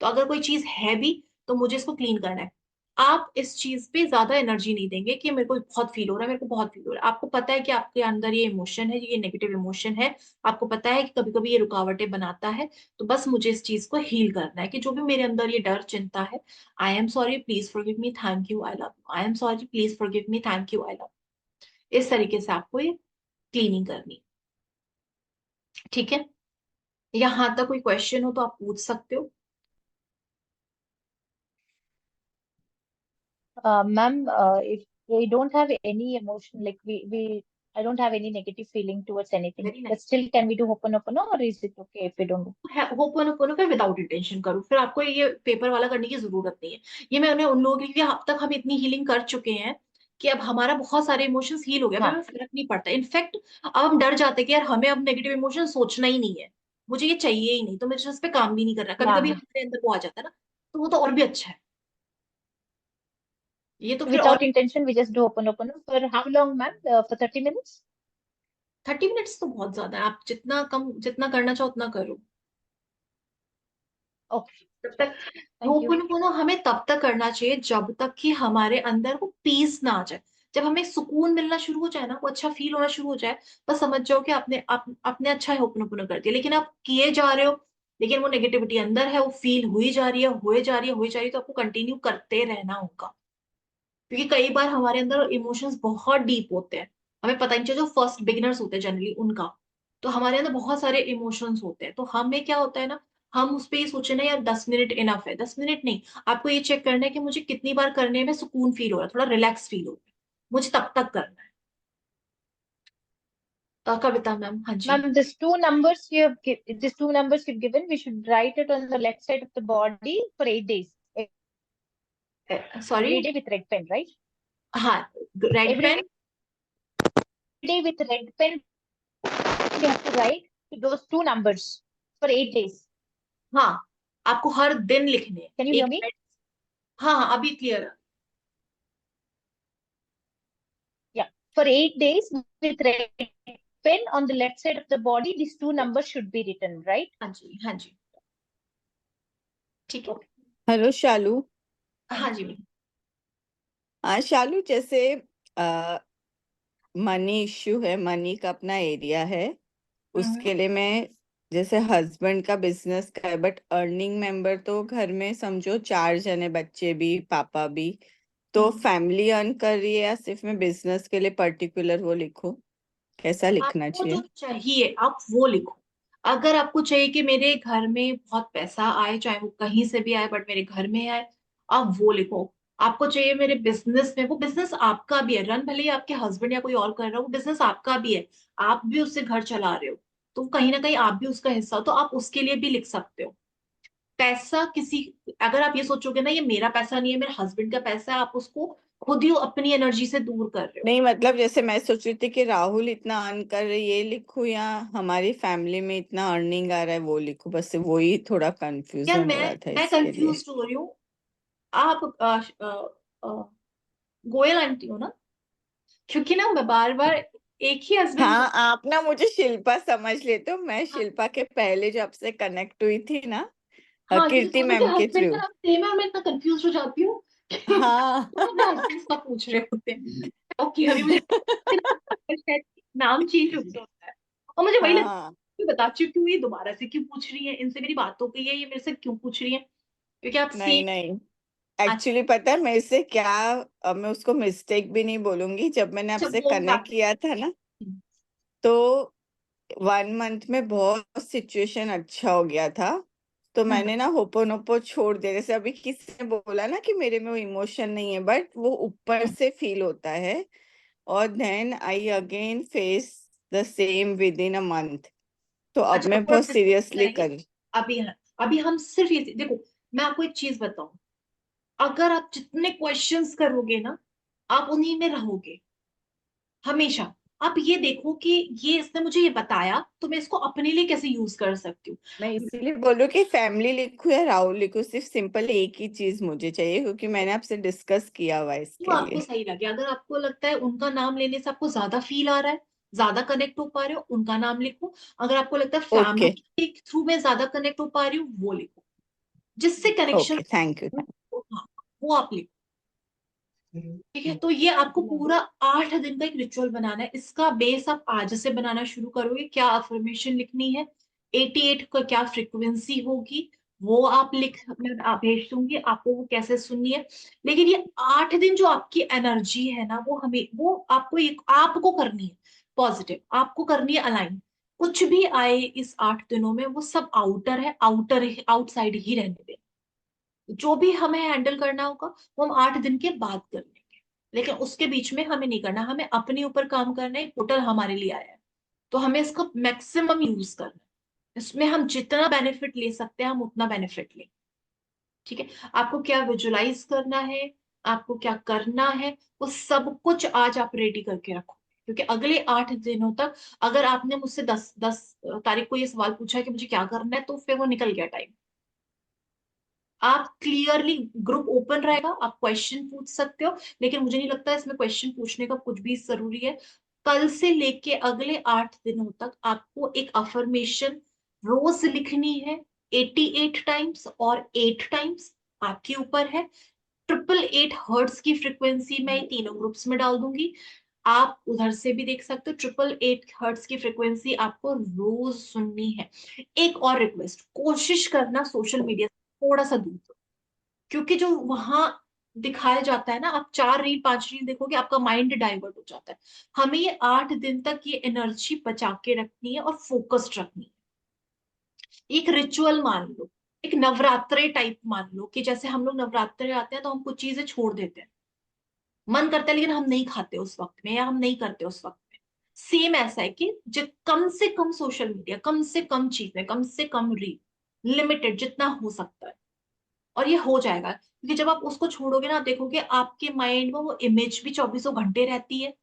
तो अगर कोई चीज है भी तो मुझे इसको क्लीन करना है। आप इस चीज पे ज्यादा एनर्जी नहीं देंगे कि मेरे को बहुत फील हो रहा है, मेरे को बहुत फील हो रहा है। आपको पता है कि आपके अंदर ये इमोशन है, ये नेगेटिव इमोशन है, आपको पता है कि कभी कभी ये रुकावटें बनाता है। तो बस मुझे इस चीज को हील करना है कि जो भी मेरे अंदर ये डर चिंता है, I am sorry, please forgive me, thank you, I love you, I am sorry, please forgive me, thank you, I love. इस तरीके से आपको ये क्लीनिंग करनी है। ठीक है, यहाँ तक कोई क्वेश्चन हो तो आप पूछ सकते हो। Ma'am, if we don't have any emotion, like I don't have any negative feeling towards anything, very but nice. still, can we do Ho'oponopono, or is it okay if we don't do? Ho'oponopono फिर without intention करो, फिर आपको ये paper वाला करने की जरूरत नहीं है। ये मैंने उन लोगों के लिए, अब तक हम इतनी हीलिंग कर चुके हैं कि अब हमारा बहुत सारे इमोशंस हील हो गए, अब हाँ, हमें फर्क नहीं पड़ता। इनफैक्ट अब हम डर जाते हैं कि यार हमें अब नेगेटिव इमोशन सोचना ही नहीं है, मुझे ये चाहिए ही नहीं, तो मुझे इस पे काम भी नहीं करना। कभी हाँ, कभी हाँ. हमारे अंदर वो आ जाता है ना, तो वो तो और भी अच्छा है। ये तो फिर और। Without intention, we just do Ho'oponopono for how long, ma'am? For 30 minutes? 30 minutes तो बहुत ज्यादा है, आप जितना कम जितना करना चाहो उतना करो। Okay, तब sure. तक Thank you. होपोनोपोनो हमें तब तक करना चाहिए जब तक कि हमारे अंदर वो पीस ना आ जाए। जब हमें सुकून मिलना शुरू हो जाए ना, वो अच्छा फील होना शुरू हो जाए, बस समझ जाओ कि आपने अच्छा होपोनोपोनो कर दिया। लेकिन आप किए जा रहे हो, लेकिन वो नेगेटिविटी अंदर है, वो फील हुई जा रही है, हुए जा रही है, हुई जा रही है, तो आपको कंटिन्यू करते रहना होगा। क्योंकि कई बार हमारे अंदर इमोशंस बहुत डीप होते हैं, हमें पता नहीं चलता। जो फर्स्ट बिगिनर्स होते हैं जनरली उनका, तो हमारे अंदर बहुत सारे इमोशंस होते हैं, तो हमें क्या होता है ना, हम उस पे ये सोचे ना यार 10 मिनट इनफ है, 10 मिनट नहीं। आपको ये चेक करना है कि मुझे कितनी बार करने में सुकून फील हो रहा है, थोड़ा रिलैक्स फील हो रहा है, मुझे तब तक करना है। कविता मैम, हाँ जी। Ma'am, these two numbers you've given, we should write it on the left side of the body for 8 days. Sorry. Every day with red pen, right? हाँ, red Every pen. day with red pen, we have to write those two numbers for 8 days. हाँ, आपको हर दिन लिखने हैं Can you hear एक me? Red. हाँ हाँ, अभी क्लियर है। Yeah. For 8 days with red pen on the left side of the body, these two numbers should be written, right? हाँ जी, हाँ जी, ठीक है। Okay. हेलो शालू। हाँ जी मैम। हाँ शालू, जैसे मनी इश्यू है, मनी का अपना एरिया है, हम्म। उसके लिए मैं, जैसे हस्बैंड का बिजनेस का है बट अर्निंग मेंबर तो घर में समझो 4 जने, बच्चे भी पापा भी, तो हम्म। फैमिली अर्न कर रही है या सिर्फ मैं बिजनेस के लिए पर्टिकुलर वो लिखूं? कैसा लिखना आपको जो चाहिए? चाहिए आप वो लिखो। अगर आपको चाहिए कि मेरे घर में बहुत पैसा आए, चाहे वो कहीं से भी आए बट मेरे घर में आए, आप वो लिखो। आपको चाहिए मेरे बिजनेस में, वो बिजनेस आपका भी है, रन भले ही आपके हस्बैंड या कोई और कर रहा हो, वो बिजनेस आपका भी है, आप भी उससे घर चला रहे हो, तो कहीं ना कहीं आप भी उसका हिस्सा हो, तो आप उसके लिए भी लिख सकते हो। पैसा किसी, अगर आप ये सोचोगे ना ये मेरा पैसा नहीं है, मेरे हस्बैंड का पैसा है, आप उसको खुद ही अपनी एनर्जी से दूर कर रहे हो। नहीं मतलब जैसे मैं सोच रही थी कि राहुल इतना अर्न कर रहे ये लिखूं या हमारी फैमिली में इतना अर्निंग आ रहा है वो लिखूं, बस वही थोड़ा यार कंफ्यूजन हो मैं रहा था मैं इसके लिए। कंफ्यूज हो रही हूँ। आप गोयल आंटी हो ना? क्योंकि ना मैं बार बार एक ही हस्बैंड को। हाँ, आप ना मुझे शिल्पा समझ लेते हो, मैं हाँ शिल्पा के पहले जब से कनेक्ट हुई थी ना, हाँ, क्योंकि कीर्ति दोनों के मैम के हस्बैंड थ्रू। का नाम सेम है और मैं इतना कंफ्यूज हो जाती हूँ कि हाँ। दोनों अपने हस्बैंड का पूछ रहे होते हैं। ओके, अभी मुझे शायद नाम चेंज हो गया होता है, और मुझे वही लगता है। हाँ। मैं बताती हूँ क्यों ये दोबारा से क्यों पूछ रही है, इनसे मेरी बात हो गई है, ये मेरे से क्यों पूछ रही है, क्योंकि आप नहीं सेम। नहीं, अच्छा। एक्चुअली पता है मेरे से क्या, अब मैं उसको मिस्टेक भी नहीं बोलूंगी, जब मैंने अच्छा, आपसे वो कनेक्ट बात है। किया था ना, तो 1 मंथ में बहुत सिचुएशन अच्छा हो गया था, तो हम्म। मैंने ना होपोनोपो छोड़ दिया। जैसे अभी किसी ने बोला ना कि मेरे में वो इमोशन नहीं है बट वो ऊपर हम्म। से फील होता है, और then I again face the same within a month. तो अब अच्छा, मैं वो बहुत डिस्कस सीरियसली करेंगे। कर। अभी अभी हम सिर्फ ये देखो, मैं आपको एक चीज बताऊं, अगर आप जितने क्वेश्चंस करोगे ना, आप उन्हीं में रहोगे हमेशा। आप ये देखो कि ये इसने मुझे ये बताया तो मैं इसको अपने लिए कैसे यूज कर सकती मैं हूँ। इसीलिए बोलूँ कि फैमिली लिखूं या राहुल लिखूं, सिर्फ सिंपल एक ही चीज मुझे चाहिए, क्योंकि मैंने आपसे डिस्कस किया हुआ है वो इसके आपको लिए। सही लगे, अगर आपको लगता है उनका नाम लेने से आपको ज्यादा फील आ रहा है, ज्यादा कनेक्ट हो पा रहे हो, उनका नाम लिखो। अगर आपको लगता है ओके। फैमिली के थ्रू में ज्यादा कनेक्ट हो पा रही हूँ, वो लिखो। जिससे कनेक्शन, ओके, थैंक यू। वो आप लिखो। ठीक है, तो ये आपको पूरा 8 दिन का एक रिचुअल बनाना है। इसका बेस आप आज से बनाना शुरू करोगे। क्या अफर्मेशन लिखनी है, 88 का क्या फ्रीक्वेंसी होगी, वो आप मैं आप भेज दूंगी आपको, वो कैसे सुननी है। लेकिन ये 8 दिन जो आपकी एनर्जी है ना, वो हमें, वो आपको आपको करनी है पॉजिटिव, आपको करनी है अलाइन। कुछ भी आए इस 8 दिनों में, वो सब आउटर है, आउटसाइड ही रहने दें। जो भी हमें हैंडल करना होगा वो हम 8 दिन के बाद कर लेंगे, लेकिन उसके बीच में हमें नहीं करना। हमें अपने ऊपर काम करना है। पोर्टल हमारे लिए आया है, तो हमें इसका मैक्सिमम यूज करना है। इसमें हम जितना बेनिफिट ले सकते हैं हम उतना बेनिफिट लें। ठीक है, आपको क्या विजुलाइज करना है, आपको क्या करना है, वो सब कुछ आज आप रेडी करके रखो। क्योंकि अगले 8 दिनों तक, अगर आपने मुझसे 10 तारीख को ये सवाल पूछा कि मुझे क्या करना है, तो फिर वो निकल गया टाइम। आप क्लियरली, ग्रुप ओपन रहेगा, आप क्वेश्चन पूछ सकते हो, लेकिन मुझे नहीं लगता इसमें क्वेश्चन पूछने का कुछ भी जरूरी है। कल से लेके अगले 8 दिनों तक आपको एक अफर्मेशन रोज लिखनी है, 88 टाइम्स और 8 टाइम्स, आपके ऊपर है। 888 हर्ट्स की फ्रीक्वेंसी मैं तीनों ग्रुप्स में डाल दूंगी, आप उधर से भी देख सकते हो। 888 हर्ट्स की फ्रीक्वेंसी आपको रोज सुननी है। एक और रिक्वेस्ट, कोशिश करना सोशल मीडिया से थोड़ा सा दूर रहो। क्योंकि जो वहां दिखाया जाता है ना, आप 4 रील 5 रील देखोगे, आपका माइंड डाइवर्ट हो जाता है। हमें ये 8 दिन तक ये एनर्जी बचा के रखनी है और फोकस्ड रखनी है। एक रिचुअल मान लो, एक नवरात्रे टाइप मान लो, कि जैसे हम लोग नवरात्रे आते हैं तो हम कुछ चीजें छोड़ देते हैं, मन करता है लेकिन हम नहीं खाते उस वक्त में, या हम नहीं करते उस वक्त में। सेम ऐसा है कि कम से कम सोशल मीडिया, कम से कम चीजें, कम से कम रील, लिमिटेड जितना हो सकता है। और ये हो जाएगा, क्योंकि जब आप उसको छोड़ोगे ना, आप देखोगे आपके माइंड में वो इमेज भी 24 घंटे रहती है,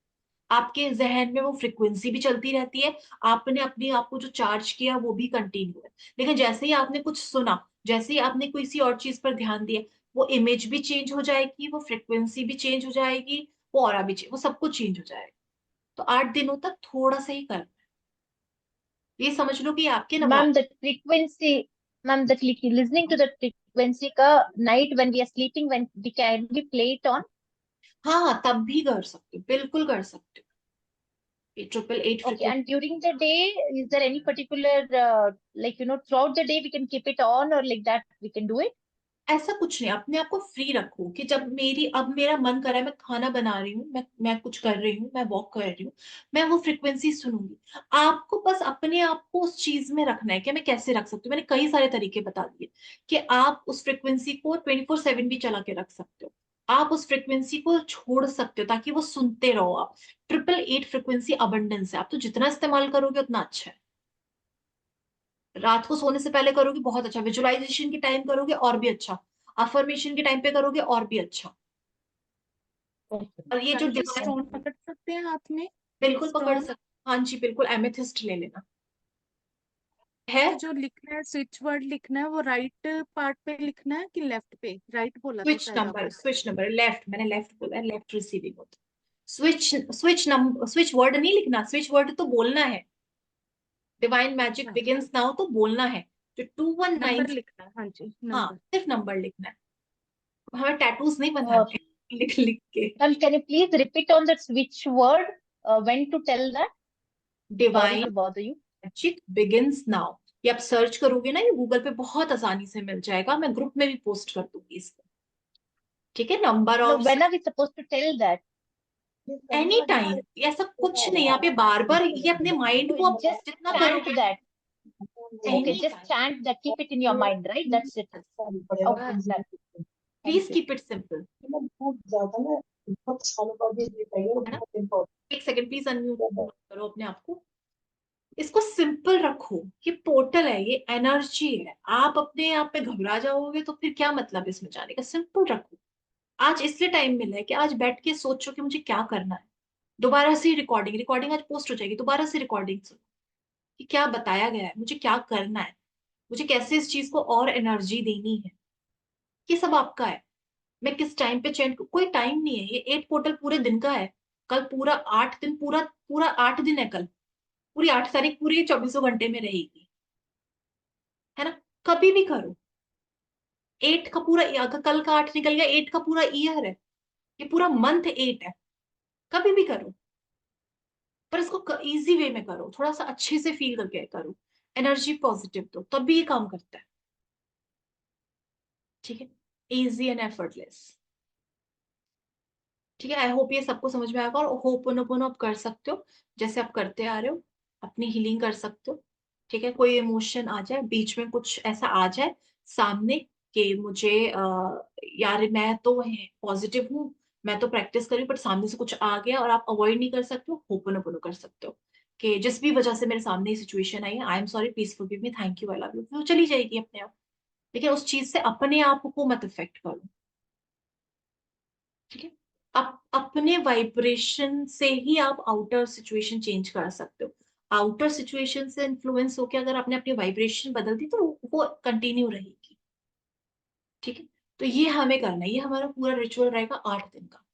आपके जहन में वो फ्रिक्वेंसी भी चलती रहती है। आपने अपने आप को जो चार्ज किया वो भी कंटिन्यू है। लेकिन जैसे ही आपने कुछ सुना, जैसे ही आपने किसी और चीज पर ध्यान दिया, वो इमेज भी चेंज हो जाएगी, वो फ्रिक्वेंसी भी चेंज हो जाएगी, वो ऑरा भी वो सब कुछ चेंज हो जाएगा। तो 8 दिनों तक थोड़ा सा ही करना है। ये समझ लो कि आपके Ma'am, Navratra. the frequency, ma'am, listening to the frequency ka night when we are sleeping, when we play it on. हाँ हाँ, तब भी कर सकते हो, बिल्कुल कर सकते हो। ये 888 Okay, frequency. and during the day, is there any particular, like, throughout the day we can keep it on or like that we can do it? ऐसा कुछ नहीं, अपने आप को फ्री रखो कि जब अब मेरा मन कर रहा है, मैं खाना बना रही हूँ, मैं कुछ कर रही हूँ, मैं वॉक कर रही हूँ, मैं वो फ्रिक्वेंसी सुनूंगी। आपको बस अपने आप को उस चीज में रखना है। कि मैं कैसे रख सकती हूँ, मैंने कई सारे तरीके बता दिए कि आप उस फ्रिक्वेंसी को 24/7 भी चला के रख सकते हो। आप उस फ्रिक्वेंसी को छोड़ सकते हो ताकि वो सुनते रहो आप। 888 फ्रिक्वेंसी अबंडेंस है, आप तो जितना इस्तेमाल करोगे उतना अच्छा है। रात को सोने से पहले करोगे बहुत अच्छा, विजुअलाइजेशन के टाइम करोगे और भी अच्छा, अफर्मेशन के टाइम पे करोगे और भी अच्छा। Okay. और ये जो मैम, ये डिवाइन, स्टोन पकड़ सकते हैं हाथ में? बिल्कुल पकड़ स्टोन, सकते। हाँ जी बिल्कुल, एमेथिस्ट ले लेना है। तो जो लिखना है, स्विच वर्ड लिखना है, वो राइट पार्ट पे लिखना है कि लेफ्ट पे? राइट बोला था शायद आपने। स्विच नंबर लेफ्ट, मैंने लेफ्ट बोला है, लेफ्ट रिसीविंग होता। Switch switch number, switch word नहीं लिखना, स्विच वर्ड तो बोलना है। डिवाइन मैजिक अच्छा, बिगिंस नाउ तो बोलना है। जो 219, नंबर लिखना है, हाँ जी, हाँ नंबर। सिर्फ नंबर लिखना है। हमें टैटूज नहीं Uh, बनाने हैं लिख लिख के। Ma'am, can you please repeat on that switch word, when to tell that? Sorry divine to bother you. Magic begins now, ये आप सर्च करोगे ना, ये गूगल पे बहुत आसानी से मिल जाएगा, मैं ग्रुप में भी पोस्ट कर दूंगी इसको। ठीक है, number No, of, when are we supposed to tell that? Any time, ऐसा कुछ नहीं। आप ये बार बार ये अपने माइंड को So आप just जितना chant करोगे, that. Okay, any just time, chant that. Keep it in your mind, right? That's it. Okay, done. Please Thank you. Keep it simple. है ना, एक सेकंड प्लीज अनम्यूट करो अपने आप को। इसको सिंपल रखो, ये पोर्टल है, ये एनर्जी है। आप अपने आप पे घबरा जाओगे तो फिर क्या मतलब इसमें जाने का। सिंपल रखो। आज इसलिए टाइम मिला है कि आज बैठ के सोचो कि मुझे क्या करना है। दोबारा से रिकॉर्डिंग रिकॉर्डिंग आज पोस्ट हो जाएगी, दोबारा से रिकॉर्डिंग सुनो कि क्या बताया गया है, मुझे क्या करना है, मुझे कैसे इस चीज को और एनर्जी देनी है। ये सब आपका है। मैं किस टाइम पे चेंज, कोई टाइम नहीं है। ये 8 पोर्टल पूरे दिन का है। कल पूरा 8 दिन, पूरा पूरा 8 दिन है कल। पूरी 8 तारीख पूरी 24 घंटे में रहेगी। है ना, कभी भी करो। 8 का पूरा, अगर कल का 8 निकल गया, 8 का पूरा ईयर है, ये पूरा मंथ 8 है। कभी भी करो, पर इसको इजी वे में करो, थोड़ा सा अच्छे से फील करके करो, एनर्जी पॉजिटिव दो, तब भी ये काम करता है। ठीक है, इजी एंड एफर्टलेस। ठीक है, आई होप ये सबको समझ में आएगा। और होपोनोपोनो आप कर सकते हो जैसे आप करते आ रहे हो, अपनी हीलिंग कर सकते हो। ठीक है, कोई इमोशन आ जाए बीच में, कुछ ऐसा आ जाए सामने कि मुझे यार मैं तो पॉजिटिव हूँ, मैं तो प्रैक्टिस करी, बट सामने से कुछ आ गया और आप अवॉइड नहीं कर सकते हो, होपोनोपोनो कर सकते हो कि जिस भी वजह से मेरे सामने ये सिचुएशन आई है, I am sorry, please forgive me, thank you, I love you, वो चली जाएगी अपने आप। लेकिन उस चीज से अपने आप को मत इफेक्ट करो। ठीक है, अपने वाइब्रेशन से ही आप आउटर सिचुएशन चेंज कर सकते हो। आउटर सिचुएशन से इन्फ्लुएंस होकर अगर आपने अपनी वाइब्रेशन बदल दी तो वो कंटिन्यू रहेगी। ठीक है, तो ये हमें करना है, ये हमारा पूरा रिचुअल रहेगा 8 दिन का।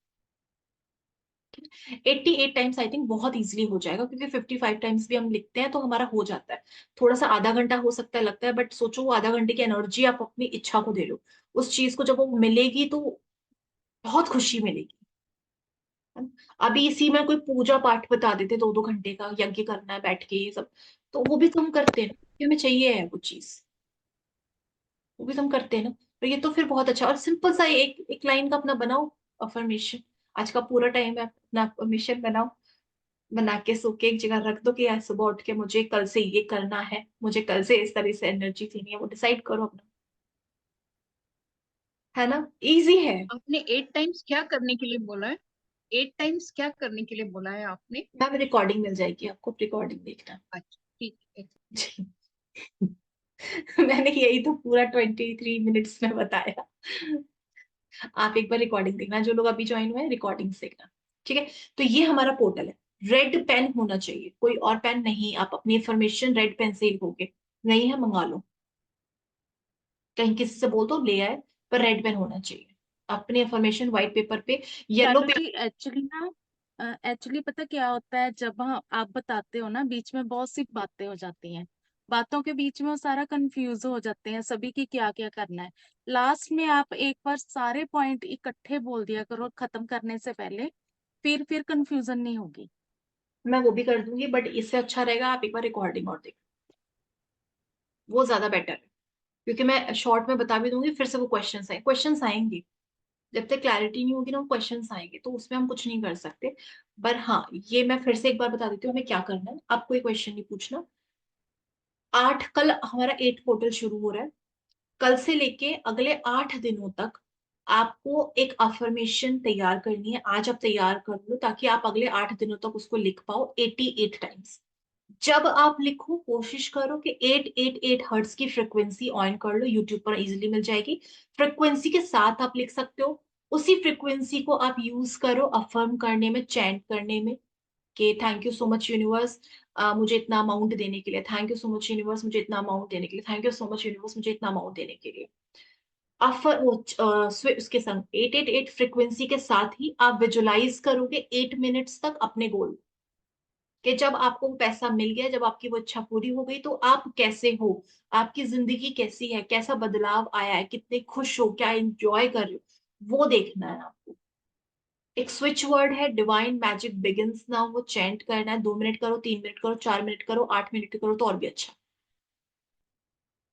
88 टाइम्स आई थिंक बहुत इजीली हो जाएगा, क्योंकि 55 टाइम्स भी हम लिखते हैं तो हमारा हो जाता है। थोड़ा सा आधा घंटा हो सकता है लगता है, बट सोचो वो आधा घंटे की एनर्जी आप अपनी इच्छा को दे लो, उस चीज को जब वो मिलेगी तो बहुत खुशी मिलेगी। अभी इसी में कोई पूजा पाठ बता देते 2-2 घंटे का यज्ञ करना है बैठ के, ये सब तो वो भी तो हम करते हैं, क्योंकि हमें चाहिए है वो चीज, वो भी तो हम करते हैं ना। तो ये तो फिर बहुत अच्छा, और सिंपल सा एक एक लाइन का अपना बनाओ अफर्मेशन। आज का पूरा टाइम है, अपना अफर्मेशन बनाओ, बना के सो के एक जगह रख दो कि यार सुबह उठ के मुझे कल से ये करना है, मुझे कल से इस तरह से एनर्जी देनी है, वो डिसाइड करो अपना। है ना, इजी है। आपने 8 टाइम्स क्या करने के लिए बोला है? 8 टाइम्स क्या करने के लिए बोला है आपने? मैम रिकॉर्डिंग मिल जाएगी आपको, रिकॉर्डिंग देखना। अच्छा ठीक है। जी। मैंने यही तो पूरा 23 मिनट्स में बताया। आप एक बार रिकॉर्डिंग देखना, जो लोग अभी ज्वाइन हुए हैं रिकॉर्डिंग देखना। ठीक है, तो ये हमारा पोर्टल है। रेड पेन होना चाहिए, कोई और पेन नहीं, आप अपनी इंफॉर्मेशन रेड पेन से लिखोगे, नहीं है मंगा लो, कहीं किसी से बोल दो ले आए, पर रेड पेन होना चाहिए। अपनी इंफॉर्मेशन व्हाइट पेपर पे, येलो चलो पेपर। जी, एक्चुअली ना, एक्चुअली पता क्या होता है, जब आप बताते हो ना, बीच में बहुत सी बातें हो जाती हैं, बातों के बीच में वो सारा कंफ्यूज हो जाते हैं सभी की क्या क्या करना है। लास्ट में आप एक बार सारे पॉइंट इकट्ठे बोल दिया करो खत्म करने से पहले, फिर कंफ्यूजन नहीं होगी। मैं वो भी कर दूंगी, बट इससे अच्छा रहेगा आप एक बार रिकॉर्डिंग और देखो, वो ज्यादा बेटर है। क्योंकि मैं शॉर्ट में बता भी दूंगी, फिर से वो क्वेश्चंस आएंगे, जब तक क्लैरिटी नहीं होगी ना, वो क्वेश्चंस आएंगे, तो उसमें हम कुछ नहीं कर सकते। पर हाँ, ये मैं फिर से एक बार बता देती हूँ हमें क्या करना है, आप कोई क्वेश्चन नहीं पूछना। 8, कल हमारा 8 पोर्टल शुरू हो रहा है। कल से लेके अगले 8 दिनों तक आपको एक अफर्मेशन तैयार करनी है, आज आप तैयार कर लो ताकि आप अगले 8 दिनों तक उसको लिख पाओ 88 टाइम्स। जब आप लिखो कोशिश करो कि 888 हर्ट्ज की फ्रिक्वेंसी ऑन कर लो, यूट्यूब पर इजीली मिल जाएगी। फ्रिक्वेंसी के साथ आप लिख सकते हो, उसी फ्रिक्वेंसी को आप यूज करो अफर्म करने में, चैंट करने में, कि thank you so much universe मुझे इतना अमाउंट देने के लिए, thank you so much universe मुझे इतना अमाउंट देने के लिए, thank you so much universe मुझे इतना अमाउंट देने के लिए। अफर वो उसके संग 888 फ्रिक्वेंसी के साथ ही आप विजुलाइज करोगे 8 मिनट्स तक अपने गोल, कि जब आपको वो पैसा मिल गया, जब आपकी वो इच्छा पूरी हो गई, तो आप कैसे हो, आपकी जिंदगी कैसी है, कैसा बदलाव आया है, कितने खुश हो, क्या एंजॉय कर रहे हो, वो देखना है आपको। एक स्विच वर्ड है डिवाइन मैजिक बिगिंस नाउ, वो चैंट करना है, 2 मिनट करो, 3 मिनट करो, 4 मिनट करो, 8 मिनट करो तो और भी अच्छा।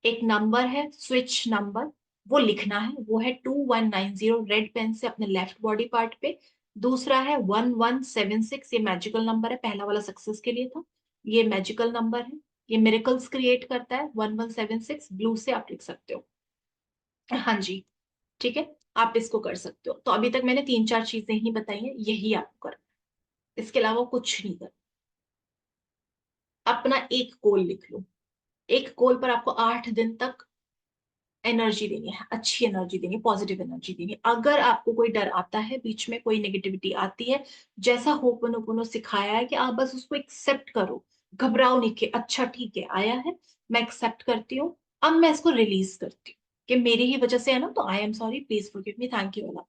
एक नंबर है स्विच नंबर, वो लिखना है, वो है 2190, रेड पेन से अपने लेफ्ट बॉडी पार्ट पे। दूसरा है 1176, ये मैजिकल नंबर है, पहला वाला सक्सेस के लिए था, ये मैजिकल नंबर है, ये मिरेकल्स क्रिएट करता है। 1176 ब्लू से आप लिख सकते हो। हाँ जी, ठीक है, आप इसको कर सकते हो। तो अभी तक मैंने 3-4 चीजें ही बताई हैं, यही आपको करना है, इसके अलावा कुछ नहीं करना। अपना एक गोल लिख लो, एक गोल पर आपको 8 दिन तक एनर्जी देनी है, अच्छी एनर्जी देनी है, पॉजिटिव एनर्जी देनी है। अगर आपको कोई डर आता है, बीच में कोई नेगेटिविटी आती है, जैसा होपनोपोनो सिखाया है कि आप बस उसको एक्सेप्ट करो, घबराओ नहीं कि अच्छा ठीक है आया है, मैं एक्सेप्ट करती हूँ, अब मैं इसको रिलीज करती हूँ कि मेरी ही वजह से है ना, तो I am sorry, please forgive me, thank you वाला।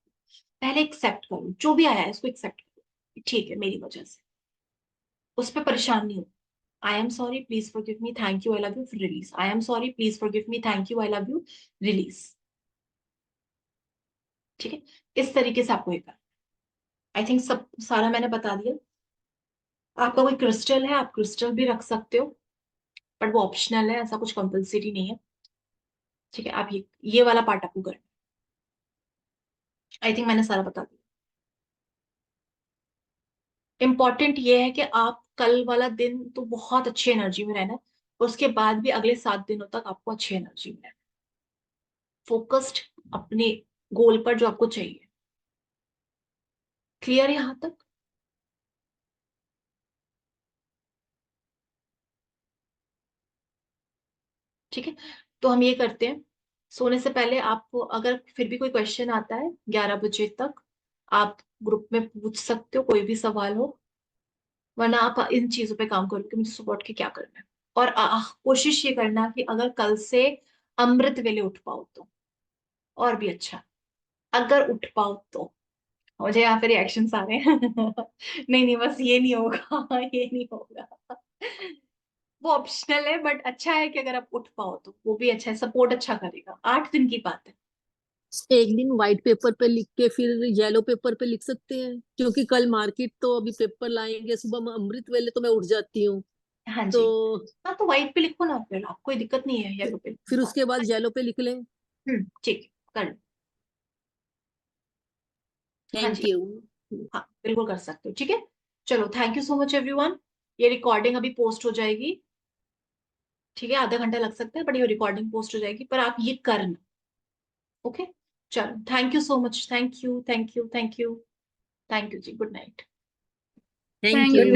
पहले एक्सेप्ट करो, जो भी आया है इसको एक्सेप्ट करो, ठीक है मेरी वजह से, उस पर परेशान नहीं हो। I am sorry, please forgive me, thank you, I love you, release. I am sorry, please forgive me, thank you, I love you, release. ठीक है, इस तरीके से आपको ये करना। आई थिंक सब सारा मैंने बता दिया। आपका कोई क्रिस्टल है, आप क्रिस्टल भी रख सकते हो, बट वो ऑप्शनल है, ऐसा कुछ कंपल्सरी नहीं है। ठीक है, आप ये वाला पार्ट आपको करना। आई थिंक मैंने सारा बता दिया। इंपॉर्टेंट ये है कि आप कल वाला दिन तो बहुत अच्छी एनर्जी में रहना है, और उसके बाद भी अगले 7 दिनों तक आपको अच्छी एनर्जी में रहना है, फोकस्ड अपने गोल पर जो आपको चाहिए। क्लियर है यहां तक? ठीक है, तो हम ये करते हैं, सोने से पहले आपको अगर फिर भी कोई क्वेश्चन आता है 11 बजे तक, आप ग्रुप में पूछ सकते हो, कोई भी सवाल हो, वरना आप इन चीजों पे काम करो कि मुझे सुबह उठ के क्या करना है। और कोशिश ये करना कि अगर कल से अमृत वेले उठ पाओ तो और भी अच्छा, अगर उठ पाओ तो। मुझे यहाँ पे रिएक्शन आ रहे हैं नहीं नहीं, बस ये नहीं होगा ये नहीं होगा, वो ऑप्शनल है, बट अच्छा है कि अगर आप उठ पाओ तो वो भी अच्छा है, सपोर्ट अच्छा करेगा। 8 दिन की बात है। एक दिन व्हाइट पेपर पे लिख के फिर येलो पेपर पे लिख सकते हैं, क्योंकि कल मार्केट तो अभी पेपर लाएंगे सुबह में अमृत वेले, तो मैं उठ जाती हूँ। हाँ जी, तो हाँ तो व्हाइट पे लिखो ना, फिर आपको कोई दिक्कत नहीं है येलो पे। फिर उसके बाद येलो पे लिख लें। ठीक है, कर लो। हाँ थैंक जी, यू। हाँ बिल्कुल कर सकते हो। ठीक है, चलो, thank you so much everyone. ये रिकॉर्डिंग अभी पोस्ट हो जाएगी। ठीक है, आधा घंटा लग सकता है, बट ये रिकॉर्डिंग पोस्ट हो जाएगी, पर आप ये करना। ओके, चलो, thank you so much, thank you, thank you, thank you, thank you जी, good night. Thank thank you.